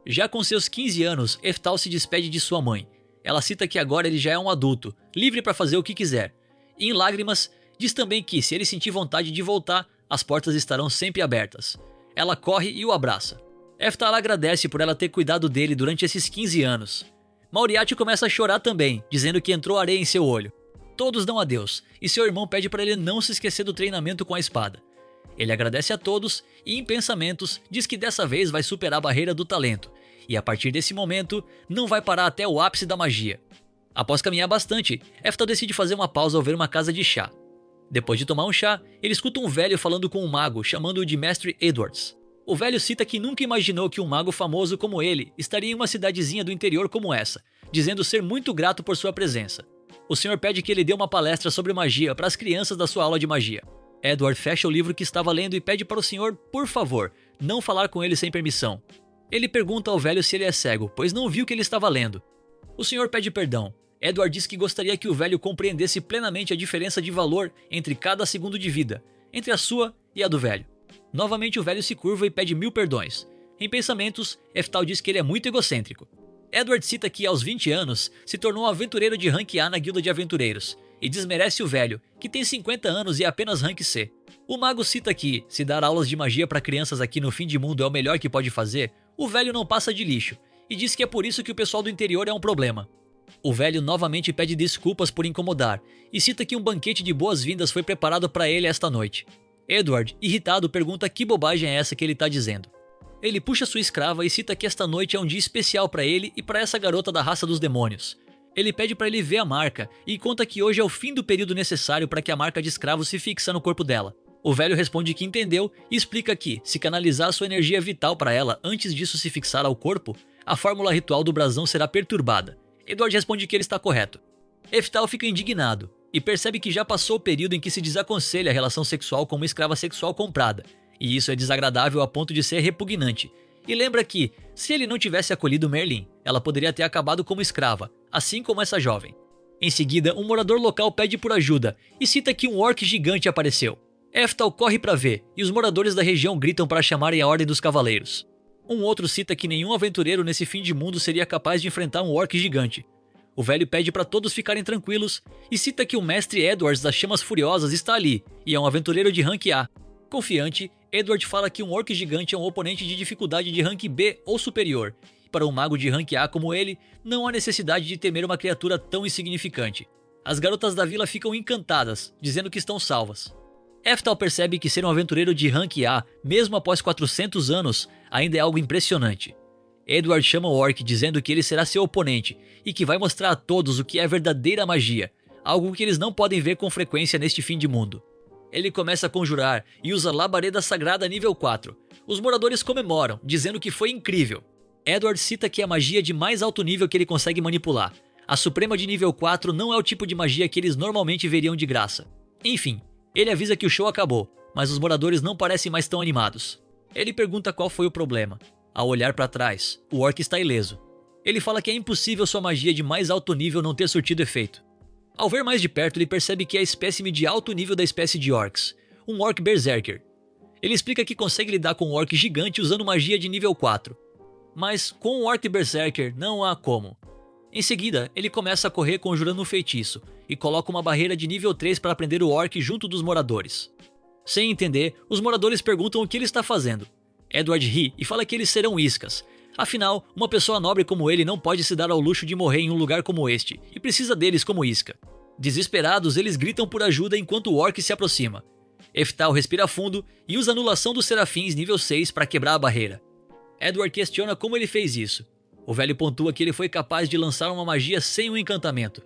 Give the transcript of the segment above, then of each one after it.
Já com seus 15 anos, Eftal se despede de sua mãe. Ela cita que agora ele já é um adulto, livre para fazer o que quiser. E em lágrimas, diz também que se ele sentir vontade de voltar, as portas estarão sempre abertas. Ela corre e o abraça. Eftal agradece por ela ter cuidado dele durante esses 15 anos. Moriarty começa a chorar também, dizendo que entrou areia em seu olho. Todos dão adeus, e seu irmão pede para ele não se esquecer do treinamento com a espada. Ele agradece a todos e, em pensamentos, diz que dessa vez vai superar a barreira do talento, e a partir desse momento, não vai parar até o ápice da magia. Após caminhar bastante, Eftal decide fazer uma pausa ao ver uma casa de chá. Depois de tomar um chá, ele escuta um velho falando com um mago, chamando-o de Mestre Edwards. O velho cita que nunca imaginou que um mago famoso como ele estaria em uma cidadezinha do interior como essa, dizendo ser muito grato por sua presença. O senhor pede que ele dê uma palestra sobre magia para as crianças da sua aula de magia. Edward fecha o livro que estava lendo e pede para o senhor, por favor, não falar com ele sem permissão. Ele pergunta ao velho se ele é cego, pois não viu o que ele estava lendo. O senhor pede perdão. Edward diz que gostaria que o velho compreendesse plenamente a diferença de valor entre cada segundo de vida, entre a sua e a do velho. Novamente o velho se curva e pede 1000 perdões. Em pensamentos, Eftal diz que ele é muito egocêntrico. Edward cita que aos 20 anos se tornou um aventureiro de rank A na guilda de aventureiros, e desmerece o velho, que tem 50 anos e é apenas rank C. O mago cita que, se dar aulas de magia para crianças aqui no fim de mundo é o melhor que pode fazer, o velho não passa de lixo, e diz que é por isso que o pessoal do interior é um problema. O velho novamente pede desculpas por incomodar, e cita que um banquete de boas-vindas foi preparado para ele esta noite. Edward, irritado, pergunta que bobagem é essa que ele está dizendo. Ele puxa sua escrava e cita que esta noite é um dia especial para ele e para essa garota da raça dos demônios. Ele pede para ele ver a marca e conta que hoje é o fim do período necessário para que a marca de escravo se fixe no corpo dela. O velho responde que entendeu e explica que, se canalizar sua energia vital para ela antes disso se fixar ao corpo, a fórmula ritual do brasão será perturbada. Edward responde que ele está correto. Eftal fica indignado e percebe que já passou o período em que se desaconselha a relação sexual com uma escrava sexual comprada, e isso é desagradável a ponto de ser repugnante. E lembra que, se ele não tivesse acolhido Merlin, ela poderia ter acabado como escrava, assim como essa jovem. Em seguida, um morador local pede por ajuda e cita que um orc gigante apareceu. Eftal corre para ver, e os moradores da região gritam para chamarem a Ordem dos Cavaleiros. Um outro cita que nenhum aventureiro nesse fim de mundo seria capaz de enfrentar um orc gigante. O velho pede para todos ficarem tranquilos e cita que o mestre Edwards das Chamas Furiosas está ali e é um aventureiro de rank A. Confiante, Edward fala que um orc gigante é um oponente de dificuldade de rank B ou superior. Para um mago de rank A como ele, não há necessidade de temer uma criatura tão insignificante. As garotas da vila ficam encantadas, dizendo que estão salvas. Eftal percebe que ser um aventureiro de rank A, mesmo após 400 anos, ainda é algo impressionante. Edward chama o orc dizendo que ele será seu oponente e que vai mostrar a todos o que é verdadeira magia, algo que eles não podem ver com frequência neste fim de mundo. Ele começa a conjurar e usa labareda sagrada nível 4. Os moradores comemoram, dizendo que foi incrível. Edward cita que é a magia de mais alto nível que ele consegue manipular. A suprema de nível 4 não é o tipo de magia que eles normalmente veriam de graça. Enfim, ele avisa que o show acabou, mas os moradores não parecem mais tão animados. Ele pergunta qual foi o problema. Ao olhar para trás, o orc está ileso. Ele fala que é impossível sua magia de mais alto nível não ter surtido efeito. Ao ver mais de perto, ele percebe que é a espécime de alto nível da espécie de orcs, um orc berserker. Ele explica que consegue lidar com um orc gigante usando magia de nível 4. Mas com um orc berserker não há como. Em seguida, ele começa a correr conjurando um feitiço e coloca uma barreira de nível 3 para prender o orc junto dos moradores. Sem entender, os moradores perguntam o que ele está fazendo. Edward ri e fala que eles serão iscas. Afinal, uma pessoa nobre como ele não pode se dar ao luxo de morrer em um lugar como este, e precisa deles como isca. Desesperados, eles gritam por ajuda enquanto o orc se aproxima. Eftal respira fundo e usa a anulação dos serafins nível 6 para quebrar a barreira. Edward questiona como ele fez isso. O velho pontua que ele foi capaz de lançar uma magia sem um encantamento.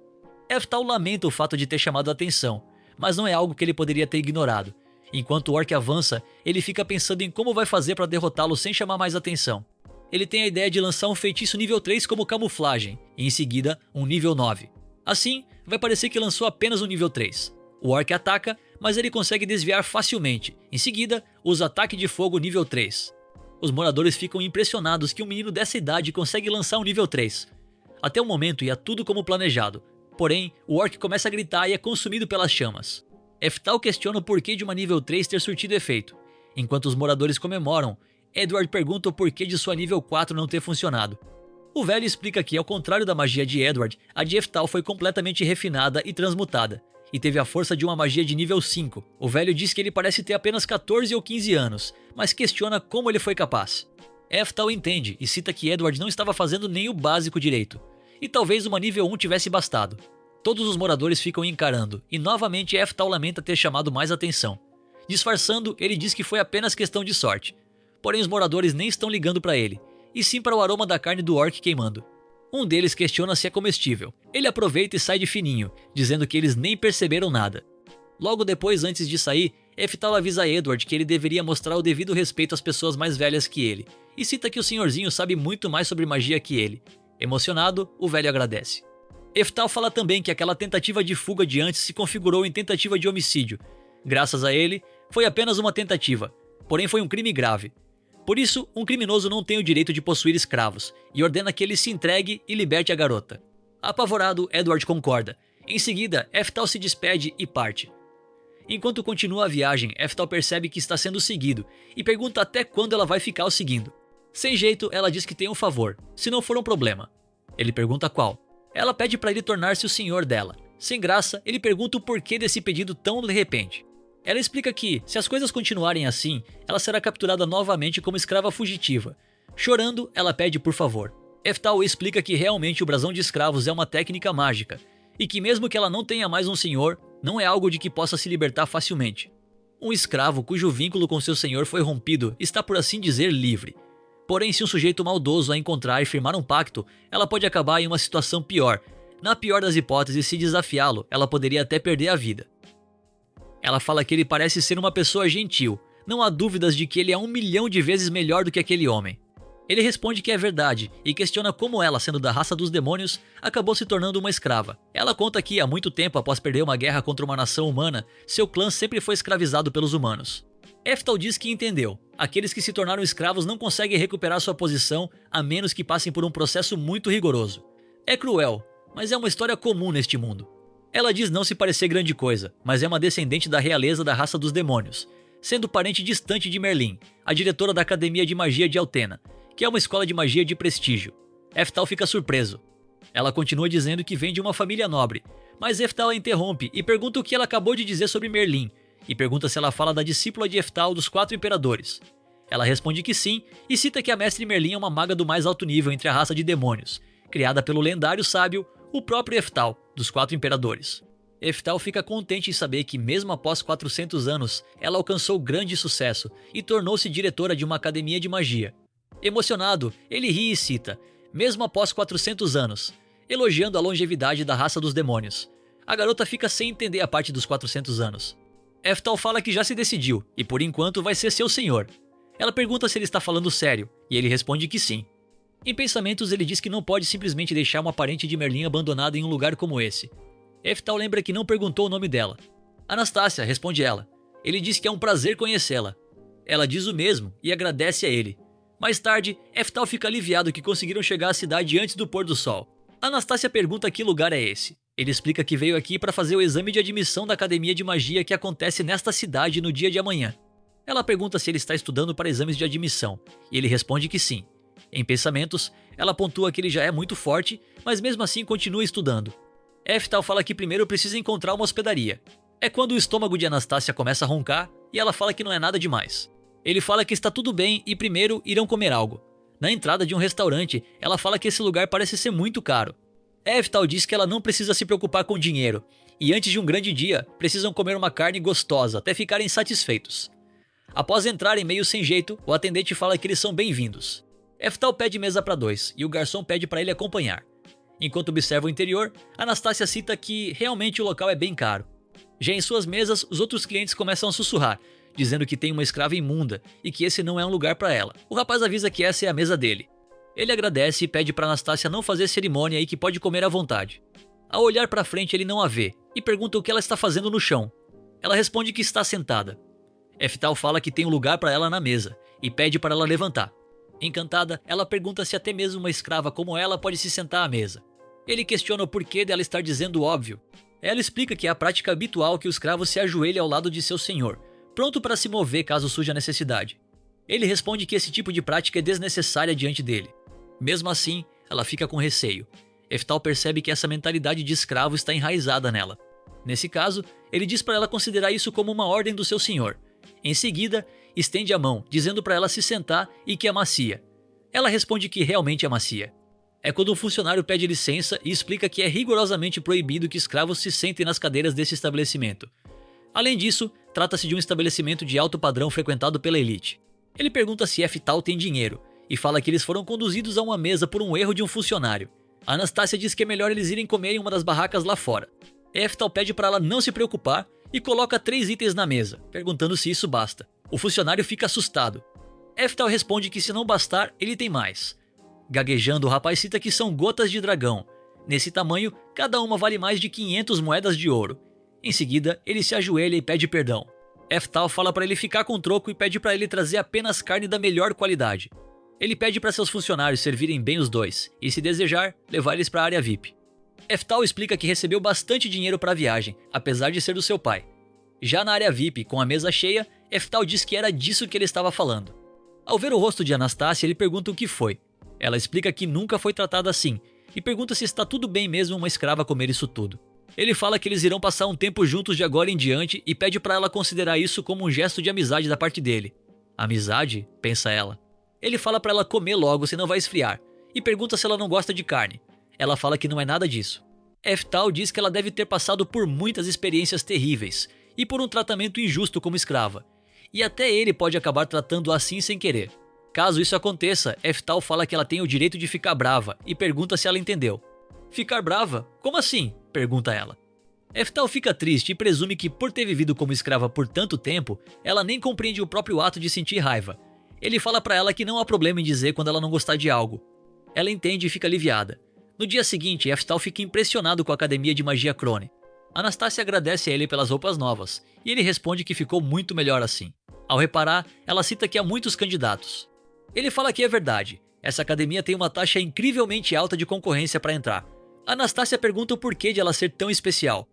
Eftal lamenta o fato de ter chamado a atenção, mas não é algo que ele poderia ter ignorado. Enquanto o orc avança, ele fica pensando em como vai fazer para derrotá-lo sem chamar mais atenção. Ele tem a ideia de lançar um feitiço nível 3 como camuflagem, e em seguida um nível 9. Assim, vai parecer que lançou apenas um nível 3. O orc ataca, mas ele consegue desviar facilmente. Em seguida, usa ataque de fogo nível 3. Os moradores ficam impressionados que um menino dessa idade consegue lançar um nível 3. Até o momento ia tudo como planejado, porém, o orc começa a gritar e é consumido pelas chamas. Eftal questiona o porquê de uma nível 3 ter surtido efeito. Enquanto os moradores comemoram, Edward pergunta o porquê de sua nível 4 não ter funcionado. O velho explica que, ao contrário da magia de Edward, a de Eftal foi completamente refinada e transmutada, e teve a força de uma magia de nível 5. O velho diz que ele parece ter apenas 14 ou 15 anos, mas questiona como ele foi capaz. Eftal entende e cita que Edward não estava fazendo nem o básico direito, e talvez uma nível 1 tivesse bastado. Todos os moradores ficam encarando, e novamente Eftal lamenta ter chamado mais atenção. Disfarçando, ele diz que foi apenas questão de sorte. Porém os moradores nem estão ligando para ele, e sim para o aroma da carne do orc queimando. Um deles questiona se é comestível. Ele aproveita e sai de fininho, dizendo que eles nem perceberam nada. Logo depois, antes de sair, Eftal avisa a Edward que ele deveria mostrar o devido respeito às pessoas mais velhas que ele, e cita que o senhorzinho sabe muito mais sobre magia que ele. Emocionado, o velho agradece. Eftal fala também que aquela tentativa de fuga de antes se configurou em tentativa de homicídio. Graças a ele, foi apenas uma tentativa, porém foi um crime grave. Por isso, um criminoso não tem o direito de possuir escravos, e ordena que ele se entregue e liberte a garota. Apavorado, Edward concorda. Em seguida, Eftal se despede e parte. Enquanto continua a viagem, Eftal percebe que está sendo seguido, e pergunta até quando ela vai ficar o seguindo. Sem jeito, ela diz que tem um favor, se não for um problema. Ele pergunta qual. Ela pede para ele tornar-se o senhor dela. Sem graça, ele pergunta o porquê desse pedido tão de repente. Ela explica que, se as coisas continuarem assim, ela será capturada novamente como escrava fugitiva. Chorando, ela pede por favor. Eftal explica que realmente o brasão de escravos é uma técnica mágica, e que mesmo que ela não tenha mais um senhor, não é algo de que possa se libertar facilmente. Um escravo cujo vínculo com seu senhor foi rompido está, por assim dizer, livre. Porém, se um sujeito maldoso a encontrar e firmar um pacto, ela pode acabar em uma situação pior. Na pior das hipóteses, se desafiá-lo, ela poderia até perder a vida. Ela fala que ele parece ser uma pessoa gentil, não há dúvidas de que ele é 1 milhão de vezes melhor do que aquele homem. Ele responde que é verdade e questiona como ela, sendo da raça dos demônios, acabou se tornando uma escrava. Ela conta que, há muito tempo após perder uma guerra contra uma nação humana, seu clã sempre foi escravizado pelos humanos. Eftal diz que entendeu. Aqueles que se tornaram escravos não conseguem recuperar sua posição a menos que passem por um processo muito rigoroso. É cruel, mas é uma história comum neste mundo. Ela diz não se parecer grande coisa, mas é uma descendente da realeza da raça dos demônios, sendo parente distante de Merlin, a diretora da Academia de Magia de Altena, que é uma escola de magia de prestígio. Eftal fica surpreso. Ela continua dizendo que vem de uma família nobre, mas Eftal a interrompe e pergunta o que ela acabou de dizer sobre Merlin, e pergunta se ela fala da discípula de Eftal dos 4 imperadores. Ela responde que sim, e cita que a mestre Merlin é uma maga do mais alto nível entre a raça de demônios, criada pelo lendário sábio, o próprio Eftal, dos 4 imperadores. Eftal fica contente em saber que, mesmo após 400 anos, ela alcançou grande sucesso e tornou-se diretora de uma academia de magia. Emocionado, ele ri e cita, mesmo após 400 anos, elogiando a longevidade da raça dos demônios. A garota fica sem entender a parte dos 400 anos. Eftal fala que já se decidiu, e por enquanto vai ser seu senhor. Ela pergunta se ele está falando sério, e ele responde que sim. Em pensamentos, ele diz que não pode simplesmente deixar uma parente de Merlin abandonada em um lugar como esse. Eftal lembra que não perguntou o nome dela. Anastácia, responde ela. Ele diz que é um prazer conhecê-la. Ela diz o mesmo e agradece a ele. Mais tarde, Eftal fica aliviado que conseguiram chegar à cidade antes do pôr do sol. Anastácia pergunta que lugar é esse. Ele explica que veio aqui para fazer o exame de admissão da Academia de Magia que acontece nesta cidade no dia de amanhã. Ela pergunta se ele está estudando para exames de admissão, e ele responde que sim. Em pensamentos, ela pontua que ele já é muito forte, mas mesmo assim continua estudando. Eftal fala que primeiro precisa encontrar uma hospedaria. É quando o estômago de Anastácia começa a roncar e ela fala que não é nada demais. Ele fala que está tudo bem e primeiro irão comer algo. Na entrada de um restaurante, ela fala que esse lugar parece ser muito caro. Eftal diz que ela não precisa se preocupar com dinheiro, e antes de um grande dia, precisam comer uma carne gostosa até ficarem satisfeitos. Após entrarem meio sem jeito, o atendente fala que eles são bem-vindos. Eftal pede mesa para 2 e o garçom pede para ele acompanhar. Enquanto observa o interior, Anastácia cita que realmente o local é bem caro. Já em suas mesas, os outros clientes começam a sussurrar, dizendo que tem uma escrava imunda e que esse não é um lugar para ela. O rapaz avisa que essa é a mesa dele. Ele agradece e pede para Anastácia não fazer cerimônia e que pode comer à vontade. Ao olhar para frente, ele não a vê e pergunta o que ela está fazendo no chão. Ela responde que está sentada. Eftal fala que tem um lugar para ela na mesa e pede para ela levantar. Encantada, ela pergunta se até mesmo uma escrava como ela pode se sentar à mesa. Ele questiona o porquê dela estar dizendo o óbvio. Ela explica que é a prática habitual que o escravo se ajoelhe ao lado de seu senhor, pronto para se mover caso surja necessidade. Ele responde que esse tipo de prática é desnecessária diante dele. Mesmo assim, ela fica com receio. Eftal percebe que essa mentalidade de escravo está enraizada nela. Nesse caso, ele diz para ela considerar isso como uma ordem do seu senhor. Em seguida, estende a mão, dizendo para ela se sentar e que é macia. Ela responde que realmente é macia. É quando um funcionário pede licença e explica que é rigorosamente proibido que escravos se sentem nas cadeiras desse estabelecimento. Além disso, trata-se de um estabelecimento de alto padrão frequentado pela elite. Ele pergunta se Eftal tem dinheiro e fala que eles foram conduzidos a uma mesa por um erro de um funcionário. Anastácia diz que é melhor eles irem comer em uma das barracas lá fora. Eftal pede para ela não se preocupar e coloca 3 itens na mesa, perguntando se isso basta. O funcionário fica assustado. Eftal responde que se não bastar, ele tem mais. Gaguejando, o rapaz cita que são gotas de dragão. Nesse tamanho, cada uma vale mais de 500 moedas de ouro. Em seguida, ele se ajoelha e pede perdão. Eftal fala para ele ficar com o troco e pede para ele trazer apenas carne da melhor qualidade. Ele pede para seus funcionários servirem bem os dois e, se desejar, levar eles para a área VIP. Eftal explica que recebeu bastante dinheiro para a viagem, apesar de ser do seu pai. Já na área VIP, com a mesa cheia, Eftal diz que era disso que ele estava falando. Ao ver o rosto de Anastácia, ele pergunta o que foi. Ela explica que nunca foi tratada assim e pergunta se está tudo bem mesmo uma escrava comer isso tudo. Ele fala que eles irão passar um tempo juntos de agora em diante e pede para ela considerar isso como um gesto de amizade da parte dele. Amizade? Pensa ela. Ele fala para ela comer logo, senão vai esfriar, e pergunta se ela não gosta de carne. Ela fala que não é nada disso. Eftal diz que ela deve ter passado por muitas experiências terríveis e por um tratamento injusto como escrava, e até ele pode acabar tratando assim sem querer. Caso isso aconteça, Eftal fala que ela tem o direito de ficar brava e pergunta se ela entendeu. Ficar brava? Como assim? Pergunta ela. Eftal fica triste e presume que, por ter vivido como escrava por tanto tempo, ela nem compreende o próprio ato de sentir raiva. Ele fala pra ela que não há problema em dizer quando ela não gostar de algo. Ela entende e fica aliviada. No dia seguinte, Eftal fica impressionado com a academia de magia Crone. Anastácia agradece a ele pelas roupas novas, e ele responde que ficou muito melhor assim. Ao reparar, ela cita que há muitos candidatos. Ele fala que é verdade, essa academia tem uma taxa incrivelmente alta de concorrência para entrar. Anastácia pergunta o porquê de ela ser tão especial.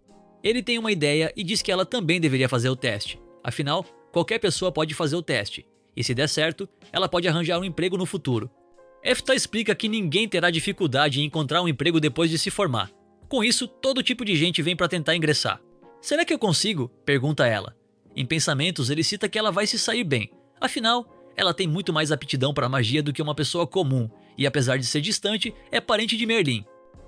Ele tem uma ideia e diz que ela também deveria fazer o teste. Afinal, qualquer pessoa pode fazer o teste, e se der certo, ela pode arranjar um emprego no futuro. Eftal explica que ninguém terá dificuldade em encontrar um emprego depois de se formar. Com isso, todo tipo de gente vem para tentar ingressar. Será que eu consigo? Pergunta ela. Em pensamentos, ele cita que ela vai se sair bem. Afinal, ela tem muito mais aptidão para magia do que uma pessoa comum, e apesar de ser distante, é parente de Merlin.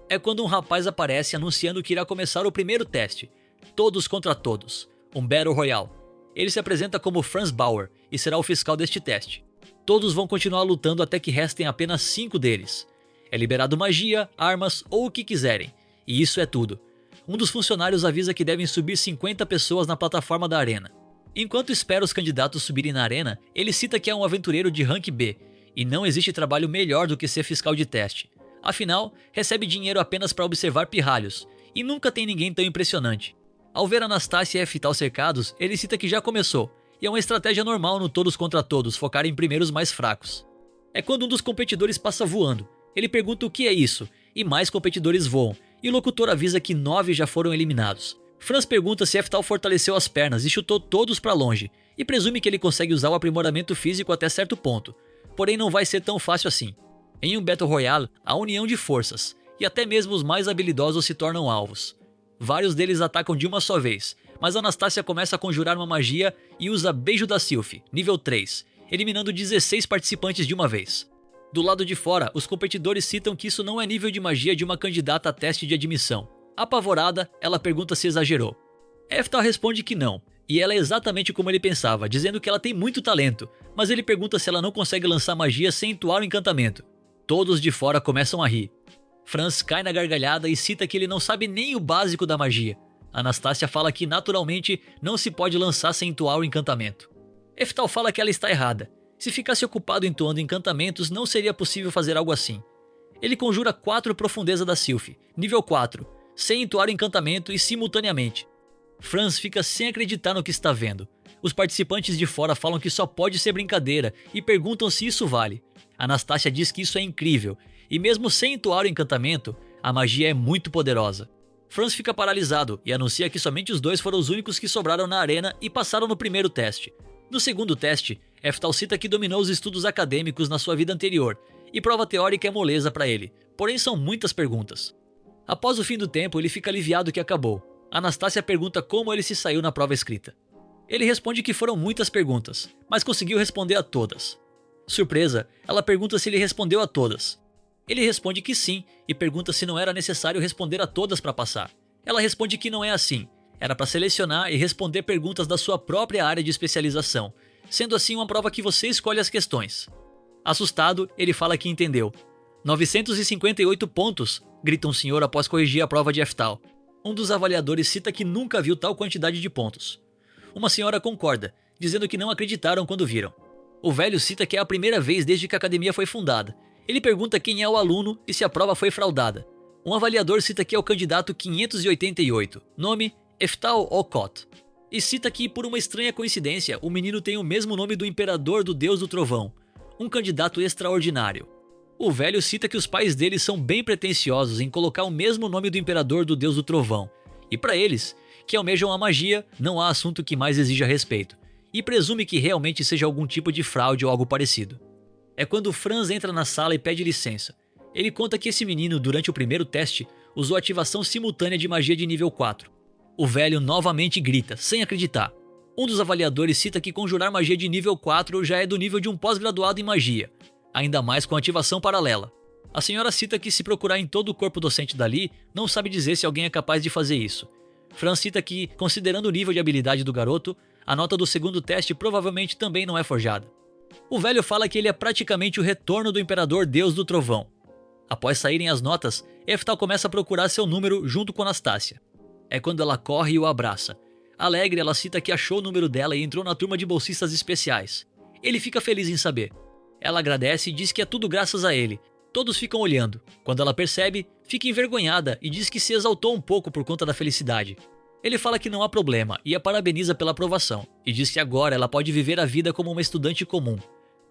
É quando um rapaz aparece anunciando que irá começar o primeiro teste. Todos contra todos. Um Battle Royale. Ele se apresenta como Franz Bauer e será o fiscal deste teste. Todos vão continuar lutando até que restem apenas 5 deles. É liberado magia, armas ou o que quiserem. E isso é tudo. Um dos funcionários avisa que devem subir 50 pessoas na plataforma da arena. Enquanto espera os candidatos subirem na arena, ele cita que é um aventureiro de rank B, e não existe trabalho melhor do que ser fiscal de teste. Afinal, recebe dinheiro apenas para observar pirralhos, e nunca tem ninguém tão impressionante. Ao ver Anastácia e Eftal cercados, ele cita que já começou, e é uma estratégia normal no todos contra todos focar em primeiros mais fracos. É quando um dos competidores passa voando. Ele pergunta o que é isso, e mais competidores voam, e o locutor avisa que 9 já foram eliminados. Franz pergunta se Eftal fortaleceu as pernas e chutou todos para longe, e presume que ele consegue usar o aprimoramento físico até certo ponto, porém não vai ser tão fácil assim. Em um Battle Royale, há união de forças, e até mesmo os mais habilidosos se tornam alvos. Vários deles atacam de uma só vez, mas Anastácia começa a conjurar uma magia e usa Beijo da Sylph, nível 3, eliminando 16 participantes de uma vez. Do lado de fora, os competidores citam que isso não é nível de magia de uma candidata a teste de admissão. Apavorada, ela pergunta se exagerou. Eftal responde que não, e ela é exatamente como ele pensava, dizendo que ela tem muito talento, mas ele pergunta se ela não consegue lançar magia sem entoar o encantamento. Todos de fora começam a rir. Franz cai na gargalhada e cita que ele não sabe nem o básico da magia. Anastácia fala que naturalmente não se pode lançar sem entoar o encantamento. Eftal fala que ela está errada. Se ficasse ocupado entoando encantamentos, não seria possível fazer algo assim. Ele conjura 4 Profundeza da Sylph, nível 4, sem entoar o encantamento e simultaneamente. Franz fica sem acreditar no que está vendo. Os participantes de fora falam que só pode ser brincadeira e perguntam se isso vale. Anastácia diz que isso é incrível, e mesmo sem entoar o encantamento, a magia é muito poderosa. Franz fica paralisado e anuncia que somente os dois foram os únicos que sobraram na arena e passaram no primeiro teste. No segundo teste, Eftal cita que dominou os estudos acadêmicos na sua vida anterior, e prova teórica é moleza para ele, porém são muitas perguntas. Após o fim do tempo, ele fica aliviado que acabou. Anastácia pergunta como ele se saiu na prova escrita. Ele responde que foram muitas perguntas, mas conseguiu responder a todas. Surpresa, ela pergunta se ele respondeu a todas. Ele responde que sim e pergunta se não era necessário responder a todas para passar. Ela responde que não é assim, era para selecionar e responder perguntas da sua própria área de especialização, sendo assim uma prova que você escolhe as questões. Assustado, ele fala que entendeu. 958 pontos, grita um senhor após corrigir a prova de Eftal. Um dos avaliadores cita que nunca viu tal quantidade de pontos. Uma senhora concorda, dizendo que não acreditaram quando viram. O velho cita que é a primeira vez desde que a academia foi fundada. Ele pergunta quem é o aluno e se a prova foi fraudada. Um avaliador cita que é o candidato 588, nome Eftal Okot, e cita que, por uma estranha coincidência, o menino tem o mesmo nome do imperador do Deus do Trovão, um candidato extraordinário. O velho cita que os pais dele são bem pretensiosos em colocar o mesmo nome do imperador do Deus do Trovão, e para eles, que almejam a magia, não há assunto que mais exija respeito, e presume que realmente seja algum tipo de fraude ou algo parecido. É quando Franz entra na sala e pede licença. Ele conta que esse menino, durante o primeiro teste, usou ativação simultânea de magia de nível 4. O velho novamente grita, sem acreditar. Um dos avaliadores cita que conjurar magia de nível 4 já é do nível de um pós-graduado em magia, ainda mais com ativação paralela. A senhora cita que se procurar em todo o corpo docente dali, não sabe dizer se alguém é capaz de fazer isso. Franz cita que, considerando o nível de habilidade do garoto, a nota do segundo teste provavelmente também não é forjada. O velho fala que ele é praticamente o retorno do Imperador Deus do Trovão. Após saírem as notas, Eftal começa a procurar seu número junto com Anastácia. É quando ela corre e o abraça. Alegre, ela cita que achou o número dela e entrou na turma de bolsistas especiais. Ele fica feliz em saber. Ela agradece e diz que é tudo graças a ele. Todos ficam olhando. Quando ela percebe, fica envergonhada e diz que se exaltou um pouco por conta da felicidade. Ele fala que não há problema e a parabeniza pela aprovação, e diz que agora ela pode viver a vida como uma estudante comum.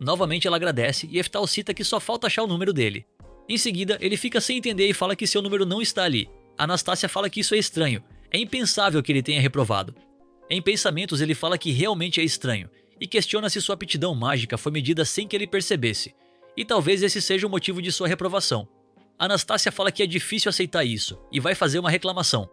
Novamente ela agradece e Eftal cita que só falta achar o número dele. Em seguida, ele fica sem entender e fala que seu número não está ali. Anastácia fala que isso é estranho, é impensável que ele tenha reprovado. Em pensamentos, ele fala que realmente é estranho, e questiona se sua aptidão mágica foi medida sem que ele percebesse, e talvez esse seja o motivo de sua reprovação. Anastácia fala que é difícil aceitar isso, e vai fazer uma reclamação.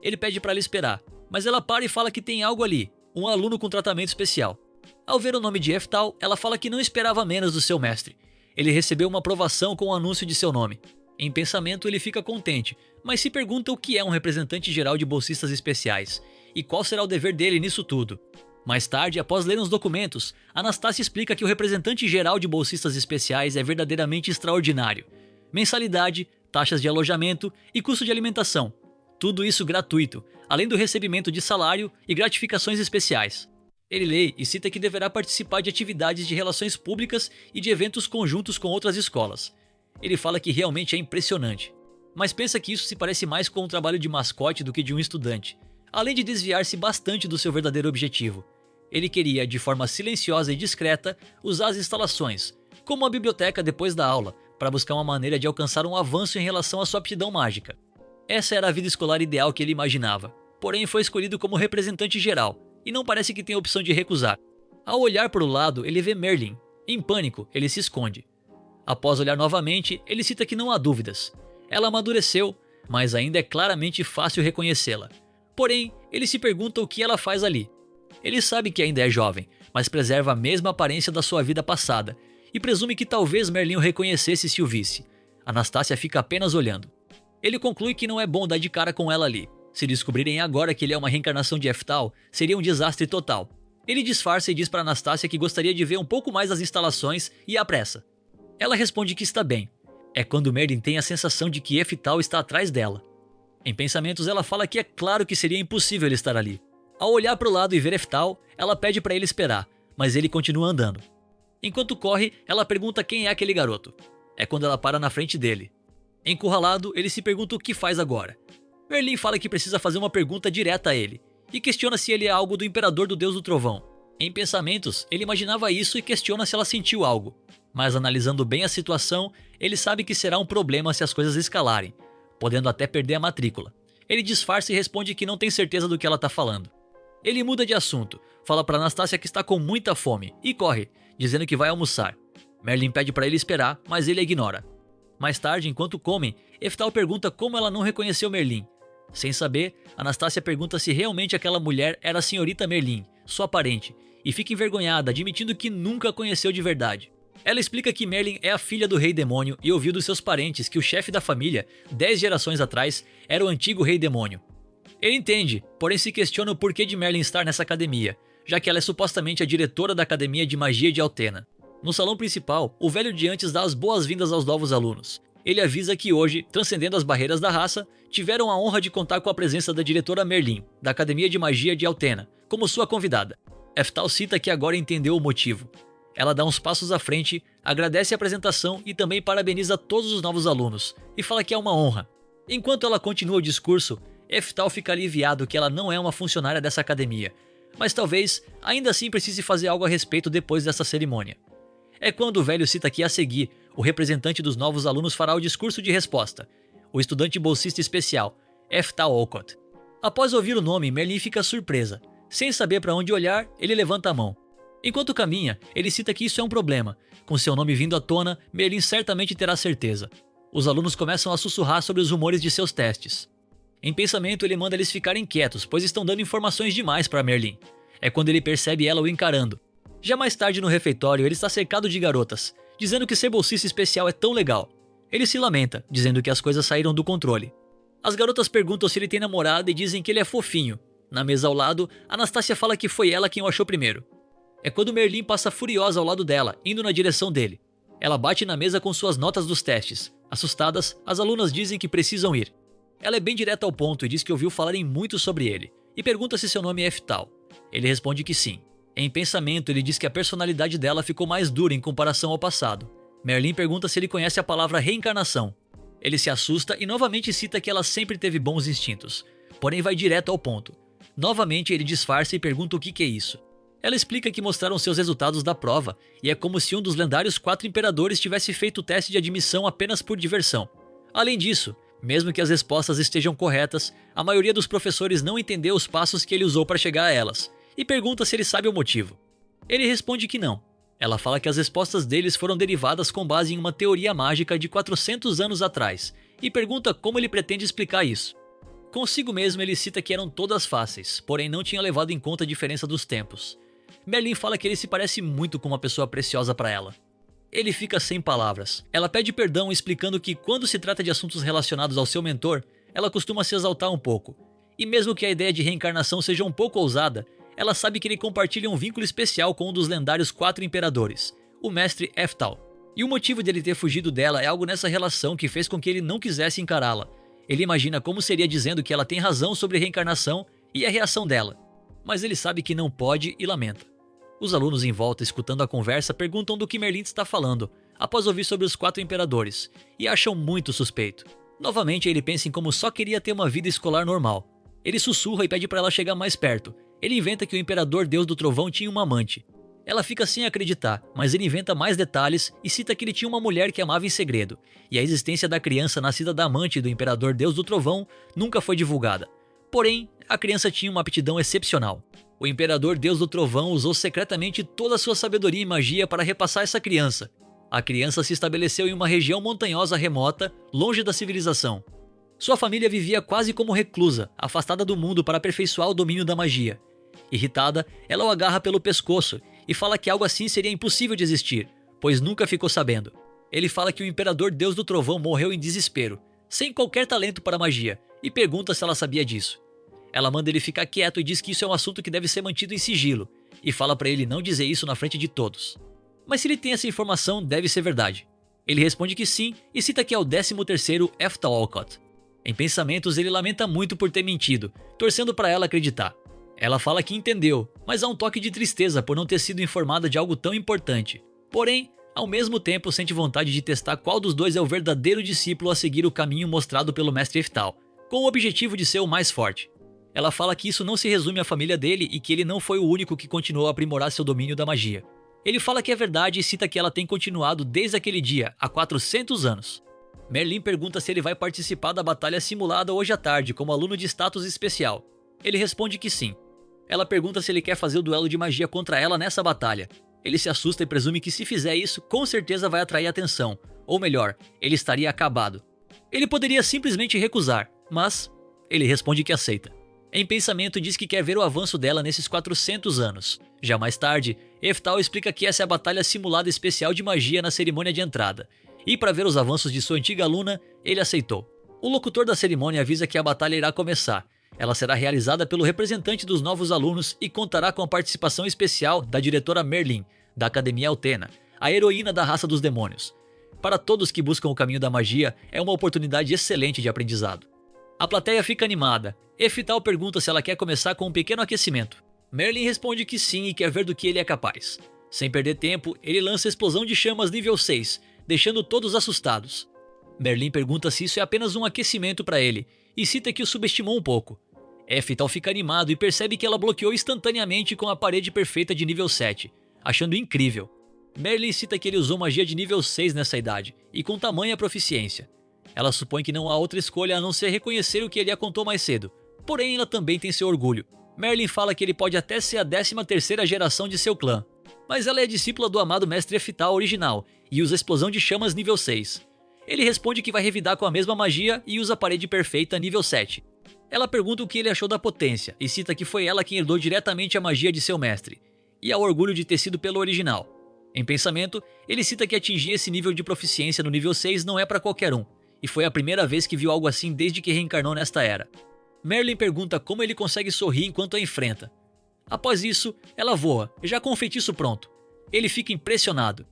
Ele pede para ela esperar, mas ela para e fala que tem algo ali, um aluno com tratamento especial. Ao ver o nome de Eftal, ela fala que não esperava menos do seu mestre. Ele recebeu uma aprovação com o anúncio de seu nome. Em pensamento, ele fica contente, mas se pergunta o que é um representante geral de bolsistas especiais, e qual será o dever dele nisso tudo. Mais tarde, após ler uns documentos, Anastácia explica que o representante geral de bolsistas especiais é verdadeiramente extraordinário. Mensalidade, taxas de alojamento e custo de alimentação. Tudo isso gratuito, além do recebimento de salário e gratificações especiais. Ele lê e cita que deverá participar de atividades de relações públicas e de eventos conjuntos com outras escolas. Ele fala que realmente é impressionante, mas pensa que isso se parece mais com um trabalho de mascote do que de um estudante, além de desviar-se bastante do seu verdadeiro objetivo. Ele queria, de forma silenciosa e discreta, usar as instalações, como a biblioteca depois da aula, para buscar uma maneira de alcançar um avanço em relação à sua aptidão mágica. Essa era a vida escolar ideal que ele imaginava, porém foi escolhido como representante geral, e não parece que tenha opção de recusar. Ao olhar para o lado, ele vê Merlin. Em pânico, ele se esconde. Após olhar novamente, ele cita que não há dúvidas. Ela amadureceu, mas ainda é claramente fácil reconhecê-la. Porém, ele se pergunta o que ela faz ali. Ele sabe que ainda é jovem, mas preserva a mesma aparência da sua vida passada, e presume que talvez Merlin o reconhecesse se o visse. Anastácia fica apenas olhando. Ele conclui que não é bom dar de cara com ela ali. Se descobrirem agora que ele é uma reencarnação de Eftal, seria um desastre total. Ele disfarça e diz para Anastácia que gostaria de ver um pouco mais as instalações e apressa. Ela responde que está bem. É quando Merlin tem a sensação de que Eftal está atrás dela. Em pensamentos, ela fala que é claro que seria impossível ele estar ali. Ao olhar para o lado e ver Eftal, ela pede para ele esperar, mas ele continua andando. Enquanto corre, ela pergunta quem é aquele garoto. É quando ela para na frente dele. Encurralado, ele se pergunta o que faz agora. Merlin fala que precisa fazer uma pergunta direta a ele, e questiona se ele é algo do Imperador do Deus do Trovão. Em pensamentos, ele imaginava isso e questiona se ela sentiu algo. Mas analisando bem a situação, ele sabe que será um problema se as coisas escalarem, podendo até perder a matrícula. Ele disfarça e responde que não tem certeza do que ela está falando. Ele muda de assunto, fala para Anastácia que está com muita fome e corre, dizendo que vai almoçar. Merlin pede para ele esperar, mas ele a ignora. Mais tarde, enquanto comem, Eftal pergunta como ela não reconheceu Merlin. Sem saber, Anastácia pergunta se realmente aquela mulher era a senhorita Merlin, sua parente, e fica envergonhada, admitindo que nunca a conheceu de verdade. Ela explica que Merlin é a filha do rei demônio e ouviu dos seus parentes que o chefe da família, 10 gerações atrás, era o antigo rei demônio. Ele entende, porém se questiona o porquê de Merlin estar nessa academia, já que ela é supostamente a diretora da Academia de Magia de Altena. No salão principal, o velho de antes dá as boas-vindas aos novos alunos. Ele avisa que hoje, transcendendo as barreiras da raça, tiveram a honra de contar com a presença da diretora Merlin, da Academia de Magia de Altena, como sua convidada. Eftal cita que agora entendeu o motivo. Ela dá uns passos à frente, agradece a apresentação e também parabeniza todos os novos alunos, e fala que é uma honra. Enquanto ela continua o discurso, Eftal fica aliviado que ela não é uma funcionária dessa academia, mas talvez ainda assim precise fazer algo a respeito depois dessa cerimônia. É quando o velho cita que a seguir, o representante dos novos alunos fará o discurso de resposta, o estudante bolsista especial, Eftal Olcott. Após ouvir o nome, Merlin fica surpresa. Sem saber para onde olhar, ele levanta a mão. Enquanto caminha, ele cita que isso é um problema. Com seu nome vindo à tona, Merlin certamente terá certeza. Os alunos começam a sussurrar sobre os rumores de seus testes. Em pensamento, ele manda eles ficarem quietos, pois estão dando informações demais para Merlin. É quando ele percebe ela o encarando. Já mais tarde no refeitório, ele está cercado de garotas, dizendo que ser bolsista especial é tão legal. Ele se lamenta, dizendo que as coisas saíram do controle. As garotas perguntam se ele tem namorada e dizem que ele é fofinho. Na mesa ao lado, Anastácia fala que foi ela quem o achou primeiro. É quando Merlin passa furiosa ao lado dela, indo na direção dele. Ela bate na mesa com suas notas dos testes. Assustadas, as alunas dizem que precisam ir. Ela é bem direta ao ponto e diz que ouviu falarem muito sobre ele, e pergunta se seu nome é Eftal. Ele responde que sim. Em pensamento, ele diz que a personalidade dela ficou mais dura em comparação ao passado. Merlin pergunta se ele conhece a palavra reencarnação. Ele se assusta e novamente cita que ela sempre teve bons instintos, porém vai direto ao ponto. Novamente ele disfarça e pergunta o que é isso. Ela explica que mostraram seus resultados da prova, e é como se um dos lendários 4 imperadores tivesse feito o teste de admissão apenas por diversão. Além disso, mesmo que as respostas estejam corretas, a maioria dos professores não entendeu os passos que ele usou para chegar a elas, e pergunta se ele sabe o motivo. Ele responde que não. Ela fala que as respostas deles foram derivadas com base em uma teoria mágica de 400 anos atrás, e pergunta como ele pretende explicar isso. Consigo mesmo ele cita que eram todas fáceis, porém não tinha levado em conta a diferença dos tempos. Merlin fala que ele se parece muito com uma pessoa preciosa para ela. Ele fica sem palavras. Ela pede perdão explicando que quando se trata de assuntos relacionados ao seu mentor, ela costuma se exaltar um pouco. E mesmo que a ideia de reencarnação seja um pouco ousada, ela sabe que ele compartilha um vínculo especial com um dos lendários 4 imperadores, o mestre Eftal. E o motivo dele ter fugido dela é algo nessa relação que fez com que ele não quisesse encará-la. Ele imagina como seria dizendo que ela tem razão sobre reencarnação e a reação dela. Mas ele sabe que não pode e lamenta. Os alunos em volta, escutando a conversa, perguntam do que Merlin está falando, após ouvir sobre os 4 imperadores, e acham muito suspeito. Novamente ele pensa em como só queria ter uma vida escolar normal. Ele sussurra e pede para ela chegar mais perto. Ele inventa que o imperador Deus do Trovão tinha uma amante. Ela fica sem acreditar, mas ele inventa mais detalhes e cita que ele tinha uma mulher que amava em segredo, e a existência da criança nascida da amante do imperador Deus do Trovão nunca foi divulgada. Porém, a criança tinha uma aptidão excepcional. O imperador Deus do Trovão usou secretamente toda a sua sabedoria e magia para repassar essa criança. A criança se estabeleceu em uma região montanhosa remota, longe da civilização. Sua família vivia quase como reclusa, afastada do mundo para aperfeiçoar o domínio da magia. Irritada, ela o agarra pelo pescoço e fala que algo assim seria impossível de existir, pois nunca ficou sabendo. Ele fala que o imperador Deus do Trovão morreu em desespero, sem qualquer talento para magia, e pergunta se ela sabia disso. Ela manda ele ficar quieto e diz que isso é um assunto que deve ser mantido em sigilo, e fala para ele não dizer isso na frente de todos. Mas se ele tem essa informação, deve ser verdade. Ele responde que sim e cita que é o 13º Eftal Olcott. Em pensamentos, ele lamenta muito por ter mentido, torcendo para ela acreditar. Ela fala que entendeu, mas há um toque de tristeza por não ter sido informada de algo tão importante. Porém, ao mesmo tempo sente vontade de testar qual dos dois é o verdadeiro discípulo a seguir o caminho mostrado pelo mestre Eftal, com o objetivo de ser o mais forte. Ela fala que isso não se resume à família dele e que ele não foi o único que continuou a aprimorar seu domínio da magia. Ele fala que é verdade e cita que ela tem continuado desde aquele dia, há 400 anos. Merlin pergunta se ele vai participar da batalha simulada hoje à tarde como aluno de status especial. Ele responde que sim. Ela pergunta se ele quer fazer o duelo de magia contra ela nessa batalha. Ele se assusta e presume que se fizer isso, com certeza vai atrair atenção, ou melhor, ele estaria acabado. Ele poderia simplesmente recusar, mas ele responde que aceita. Em pensamento, diz que quer ver o avanço dela nesses 400 anos. Já mais tarde, Eftal explica que essa é a batalha simulada especial de magia na cerimônia de entrada, e para ver os avanços de sua antiga aluna, ele aceitou. O locutor da cerimônia avisa que a batalha irá começar. Ela será realizada pelo representante dos novos alunos e contará com a participação especial da diretora Merlin, da Academia Altena, a heroína da raça dos demônios. Para todos que buscam o caminho da magia, é uma oportunidade excelente de aprendizado. A plateia fica animada. Eftal pergunta se ela quer começar com um pequeno aquecimento. Merlin responde que sim e quer ver do que ele é capaz. Sem perder tempo, ele lança a explosão de chamas nível 6, deixando todos assustados. Merlin pergunta se isso é apenas um aquecimento para ele, e cita que o subestimou um pouco. Eftal fica animado e percebe que ela bloqueou instantaneamente com a parede perfeita de nível 7, achando incrível. Merlin cita que ele usou magia de nível 6 nessa idade, e com tamanha proficiência. Ela supõe que não há outra escolha a não ser reconhecer o que ele a contou mais cedo, porém ela também tem seu orgulho. Merlin fala que ele pode até ser a 13ª geração de seu clã, mas ela é discípula do amado mestre Eftal original e usa explosão de chamas nível 6. Ele responde que vai revidar com a mesma magia e usa a parede perfeita nível 7. Ela pergunta o que ele achou da potência e cita que foi ela quem herdou diretamente a magia de seu mestre, e ao orgulho de ter sido pelo original. Em pensamento, ele cita que atingir esse nível de proficiência no nível 6 não é para qualquer um, e foi a primeira vez que viu algo assim desde que reencarnou nesta era. Merlin pergunta como ele consegue sorrir enquanto a enfrenta. Após isso, ela voa, já com o feitiço pronto. Ele fica impressionado.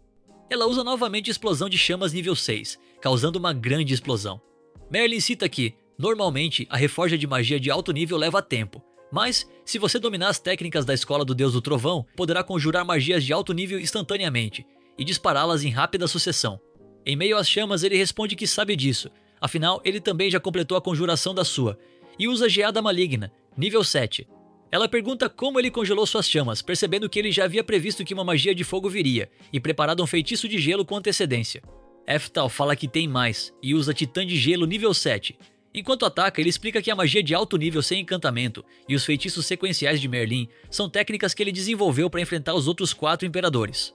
Ela usa novamente explosão de chamas nível 6, causando uma grande explosão. Merlin cita que, normalmente, a reforja de magia de alto nível leva tempo, mas, se você dominar as técnicas da Escola do Deus do Trovão, poderá conjurar magias de alto nível instantaneamente, e dispará-las em rápida sucessão. Em meio às chamas, ele responde que sabe disso, afinal, ele também já completou a conjuração da sua, e usa Geada Maligna, nível 7. Ela pergunta como ele congelou suas chamas, percebendo que ele já havia previsto que uma magia de fogo viria, e preparado um feitiço de gelo com antecedência. Eftal fala que tem mais, e usa Titã de Gelo nível 7. Enquanto ataca, ele explica que a magia de alto nível sem encantamento e os feitiços sequenciais de Merlin são técnicas que ele desenvolveu para enfrentar os outros 4 imperadores.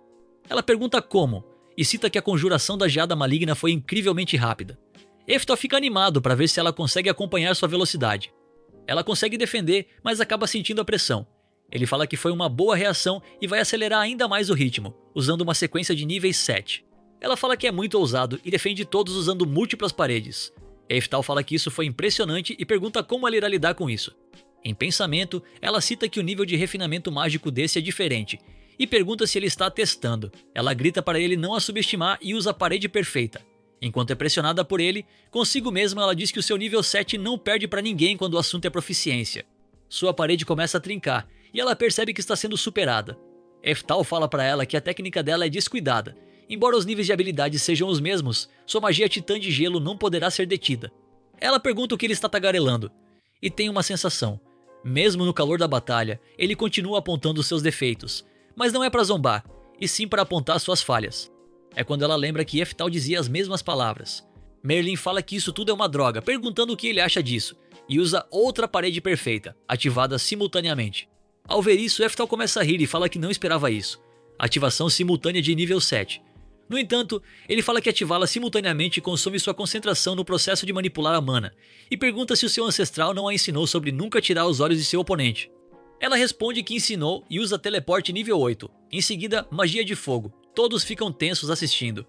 Ela pergunta como, e cita que a conjuração da Geada Maligna foi incrivelmente rápida. Eftal fica animado para ver se ela consegue acompanhar sua velocidade. Ela consegue defender, mas acaba sentindo a pressão. Ele fala que foi uma boa reação e vai acelerar ainda mais o ritmo, usando uma sequência de níveis 7. Ela fala que é muito ousado e defende todos usando múltiplas paredes. Eftal fala que isso foi impressionante e pergunta como ela irá lidar com isso. Em pensamento, ela cita que o nível de refinamento mágico desse é diferente, e pergunta se ele está testando. Ela grita para ele não a subestimar e usa a parede perfeita. Enquanto é pressionada por ele, consigo mesma ela diz que o seu nível 7 não perde para ninguém quando o assunto é proficiência. Sua parede começa a trincar, e ela percebe que está sendo superada. Eftal fala para ela que a técnica dela é descuidada. Embora os níveis de habilidade sejam os mesmos, sua magia titã de gelo não poderá ser detida. Ela pergunta o que ele está tagarelando, e tem uma sensação. Mesmo no calor da batalha, ele continua apontando seus defeitos, mas não é para zombar, e sim para apontar suas falhas. É quando ela lembra que Eftal dizia as mesmas palavras. Merlin fala que isso tudo é uma droga, perguntando o que ele acha disso, e usa outra parede perfeita, ativada simultaneamente. Ao ver isso, Eftal começa a rir e fala que não esperava isso. Ativação simultânea de nível 7. No entanto, ele fala que ativá-la simultaneamente consome sua concentração no processo de manipular a mana, e pergunta se o seu ancestral não a ensinou sobre nunca tirar os olhos de seu oponente. Ela responde que ensinou e usa teleporte nível 8, em seguida magia de fogo. Todos ficam tensos assistindo.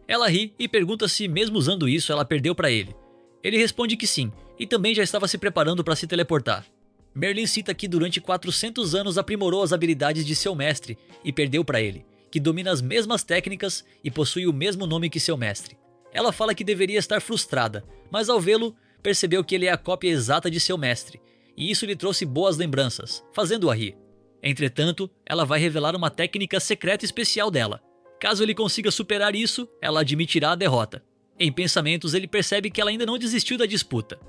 Ela ri e pergunta se mesmo usando isso ela perdeu para ele. Ele responde que sim, e também já estava se preparando para se teleportar. Merlin cita que durante 400 anos aprimorou as habilidades de seu mestre e perdeu para ele, que domina as mesmas técnicas e possui o mesmo nome que seu mestre. Ela fala que deveria estar frustrada, mas ao vê-lo, percebeu que ele é a cópia exata de seu mestre, e isso lhe trouxe boas lembranças, fazendo-a rir. Entretanto, ela vai revelar uma técnica secreta especial dela. Caso ele consiga superar isso, ela admitirá a derrota. Em pensamentos, ele percebe que ela ainda não desistiu da disputa.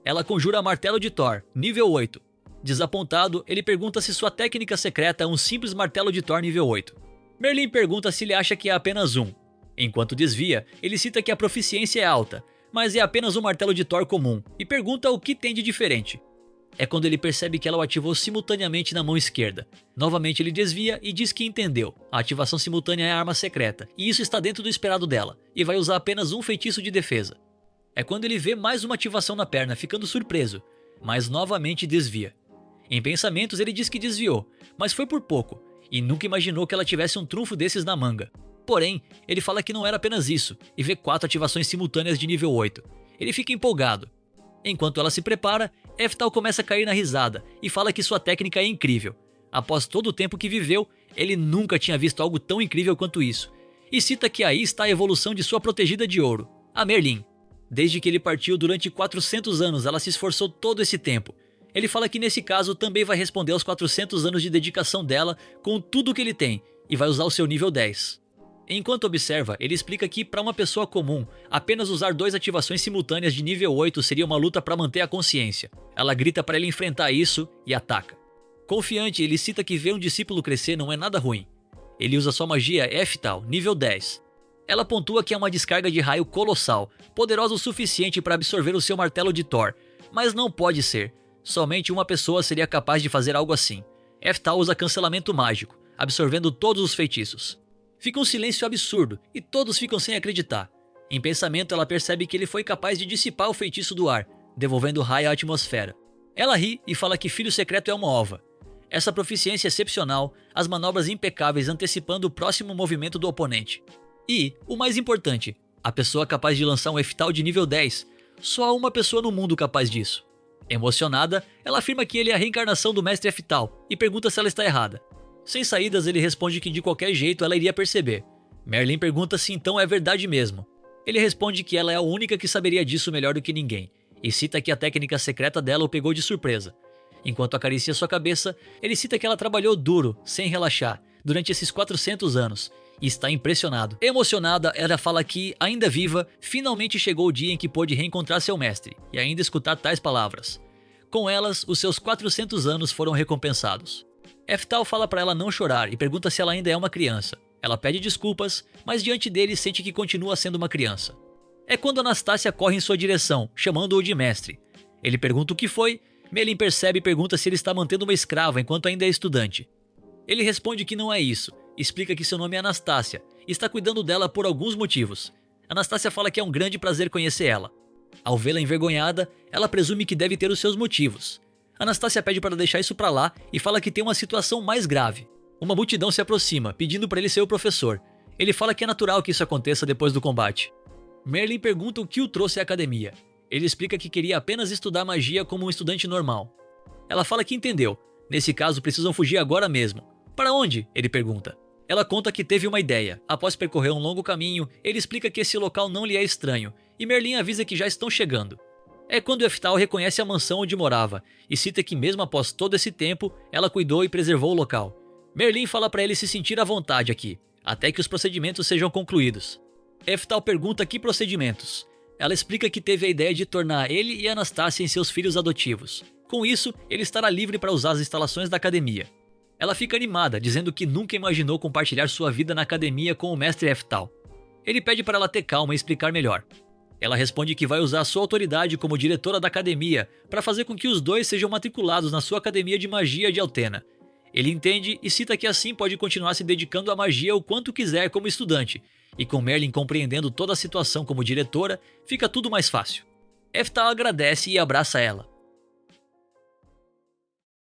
Ela conjura Martelo de Thor, nível 8. Desapontado, ele pergunta se sua técnica secreta é um simples Martelo de Thor nível 8. Merlin pergunta se ele acha que é apenas um. Enquanto desvia, ele cita que a proficiência é alta, mas é apenas um Martelo de Thor comum, e pergunta o que tem de diferente. É quando ele percebe que ela o ativou simultaneamente na mão esquerda. Novamente ele desvia e diz que entendeu. A ativação simultânea é a arma secreta, e isso está dentro do esperado dela, e vai usar apenas um feitiço de defesa. É quando ele vê mais uma ativação na perna, ficando surpreso, mas novamente desvia. Em pensamentos ele diz que desviou, mas foi por pouco, e nunca imaginou que ela tivesse um trunfo desses na manga. Porém, ele fala que não era apenas isso, e vê 4 ativações simultâneas de nível 8. Ele fica empolgado. Enquanto ela se prepara, Eftal começa a cair na risada e fala que sua técnica é incrível. Após todo o tempo que viveu, ele nunca tinha visto algo tão incrível quanto isso. E cita que aí está a evolução de sua protegida de ouro, a Merlin. Desde que ele partiu durante 400 anos, ela se esforçou todo esse tempo. Ele fala que nesse caso também vai responder aos 400 anos de dedicação dela com tudo que ele tem e vai usar o seu nível 10. Enquanto observa, ele explica que para uma pessoa comum, apenas usar 2 ativações simultâneas de nível 8 seria uma luta para manter a consciência. Ela grita para ele enfrentar isso e ataca. Confiante, ele cita que ver um discípulo crescer não é nada ruim. Ele usa sua magia Eftal, nível 10. Ela pontua que é uma descarga de raio colossal, poderosa o suficiente para absorver o seu martelo de Thor, mas não pode ser. Somente uma pessoa seria capaz de fazer algo assim. Eftal usa cancelamento mágico, absorvendo todos os feitiços. Fica um silêncio absurdo e todos ficam sem acreditar. Em pensamento, ela percebe que ele foi capaz de dissipar o feitiço do ar, devolvendo o raio à atmosfera. Ela ri e fala que filho secreto é uma ova. Essa proficiência excepcional, as manobras impecáveis antecipando o próximo movimento do oponente. E, o mais importante, a pessoa capaz de lançar um Eftal de nível 10. Só há uma pessoa no mundo capaz disso. Emocionada, ela afirma que ele é a reencarnação do mestre Eftal e pergunta se ela está errada. Sem saídas, ele responde que de qualquer jeito ela iria perceber. Merlin pergunta se então é verdade mesmo. Ele responde que ela é a única que saberia disso melhor do que ninguém, e cita que a técnica secreta dela o pegou de surpresa. Enquanto acaricia sua cabeça, ele cita que ela trabalhou duro, sem relaxar, durante esses 400 anos, e está impressionado. Emocionada, ela fala que, ainda viva, finalmente chegou o dia em que pôde reencontrar seu mestre, e ainda escutar tais palavras. Com elas, os seus 400 anos foram recompensados. Eftal fala para ela não chorar e pergunta se ela ainda é uma criança. Ela pede desculpas, mas diante dele sente que continua sendo uma criança. É quando Anastácia corre em sua direção, chamando-o de mestre. Ele pergunta o que foi, Merlin percebe e pergunta se ele está mantendo uma escrava enquanto ainda é estudante. Ele responde que não é isso, explica que seu nome é Anastácia e está cuidando dela por alguns motivos. Anastácia fala que é um grande prazer conhecer ela. Ao vê-la envergonhada, ela presume que deve ter os seus motivos. Anastácia pede para deixar isso para lá e fala que tem uma situação mais grave. Uma multidão se aproxima, pedindo para ele ser o professor. Ele fala que é natural que isso aconteça depois do combate. Merlin pergunta o que o trouxe à academia. Ele explica que queria apenas estudar magia como um estudante normal. Ela fala que entendeu. Nesse caso, precisam fugir agora mesmo. Para onde? Ele pergunta. Ela conta que teve uma ideia. Após percorrer um longo caminho, ele explica que esse local não lhe é estranho, e Merlin avisa que já estão chegando. É quando Eftal reconhece a mansão onde morava, e cita que mesmo após todo esse tempo, ela cuidou e preservou o local. Merlin fala para ele se sentir à vontade aqui, até que os procedimentos sejam concluídos. Eftal pergunta que procedimentos. Ela explica que teve a ideia de tornar ele e Anastácia em seus filhos adotivos. Com isso, ele estará livre para usar as instalações da academia. Ela fica animada, dizendo que nunca imaginou compartilhar sua vida na academia com o mestre Eftal. Ele pede para ela ter calma e explicar melhor. Ela responde que vai usar sua autoridade como diretora da academia para fazer com que os dois sejam matriculados na sua academia de magia de Altena. Ele entende e cita que assim pode continuar se dedicando à magia o quanto quiser como estudante, e com Merlin compreendendo toda a situação como diretora, fica tudo mais fácil. Eftal agradece e abraça ela.